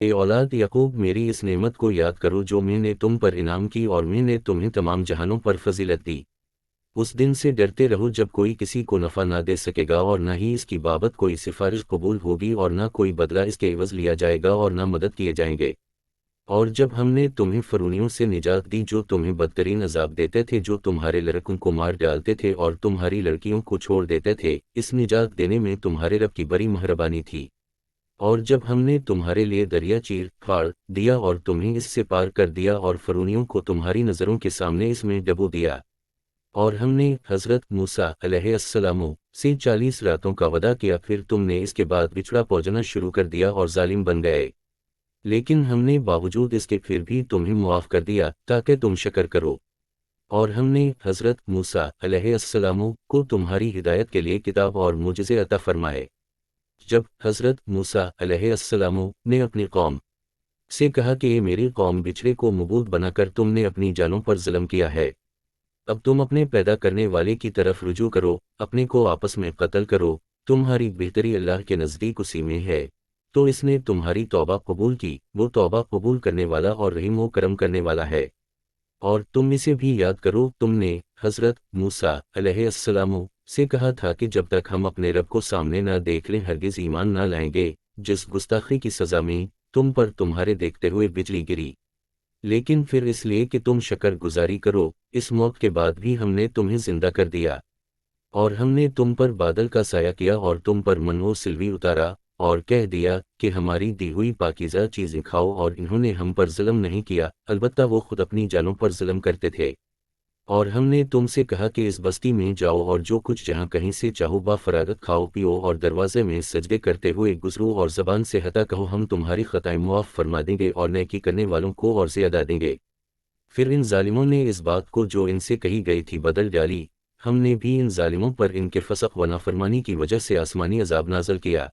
اے اولاد یعقوب، میری اس نعمت کو یاد کرو جو میں نے تم پر انعام کی، اور میں نے تمہیں تمام جہانوں پر فضیلت دی۔ اس دن سے ڈرتے رہو جب کوئی کسی کو نفع نہ دے سکے گا، اور نہ ہی اس کی بابت کوئی سفارش قبول ہوگی، اور نہ کوئی بدلہ اس کے عوض لیا جائے گا، اور نہ مدد کیے جائیں گے۔ اور جب ہم نے تمہیں فرعونیوں سے نجات دی جو تمہیں بدترین عذاب دیتے تھے، جو تمہارے لڑکوں کو مار ڈالتے تھے اور تمہاری لڑکیوں کو چھوڑ دیتے تھے، اس نجات دینے میں تمہارے رب کی بڑی مہربانی تھی۔ اور جب ہم نے تمہارے لیے دریا چیر پھاڑ دیا اور تمہیں اس سے پار کر دیا، اور فرعونیوں کو تمہاری نظروں کے سامنے اس میں ڈبو دیا، اور ہم نے حضرت موسیٰ علیہ السلام سے 40 راتوں کا وعدہ کیا، پھر تم نے اس کے بعد بچڑا پوجنا شروع کر دیا اور ظالم بن گئے، لیکن ہم نے باوجود اس کے پھر بھی تمہیں معاف کر دیا تاکہ تم شکر کرو۔ اور ہم نے حضرت موسیٰ علیہ السلام کو تمہاری ہدایت کے لیے کتاب اور معجزے عطا فرمائے۔ جب حضرت موسیٰ علیہ السلام نے اپنی قوم سے کہا کہ اے میری قوم، بچھڑے کو معبود بنا کر تم نے اپنی جانوں پر ظلم کیا ہے، اب تم اپنے پیدا کرنے والے کی طرف رجوع کرو، اپنے کو آپس میں قتل کرو، تمہاری بہتری اللہ کے نزدیک اسی میں ہے، تو اس نے تمہاری توبہ قبول کی، وہ توبہ قبول کرنے والا اور رحیم و کرم کرنے والا ہے۔ اور تم اسے بھی یاد کرو، تم نے حضرت موسیٰ علیہ السلام سے کہا تھا کہ جب تک ہم اپنے رب کو سامنے نہ دیکھ لیں ہرگز ایمان نہ لائیں گے، جس گستاخی کی سزا میں تم پر تمہارے دیکھتے ہوئے بجلی گری، لیکن پھر اس لیے کہ تم شکر گزاری کرو، اس موت کے بعد بھی ہم نے تمہیں زندہ کر دیا، اور ہم نے تم پر بادل کا سایہ کیا اور تم پر من و سلوی اتارا، اور کہہ دیا کہ ہماری دی ہوئی پاکیزہ چیزیں کھاؤ، اور انہوں نے ہم پر ظلم نہیں کیا، البتہ وہ خود اپنی جانوں پر ظلم کرتے تھے۔ اور ہم نے تم سے کہا کہ اس بستی میں جاؤ اور جو کچھ جہاں کہیں سے چاہو با فراغت کھاؤ پیو، اور دروازے میں سجدے کرتے ہوئے گزرو، اور زبان سے حتا کہو ہم تمہاری خطائیں معاف فرما دیں گے اور نیکی کرنے والوں کو اور زیادہ دیں گے۔ پھر ان ظالموں نے اس بات کو جو ان سے کہی گئی تھی بدل ڈالی، ہم نے بھی ان ظالموں پر ان کے فسق و نافرمانی کی وجہ سے آسمانی عذاب نازل کیا۔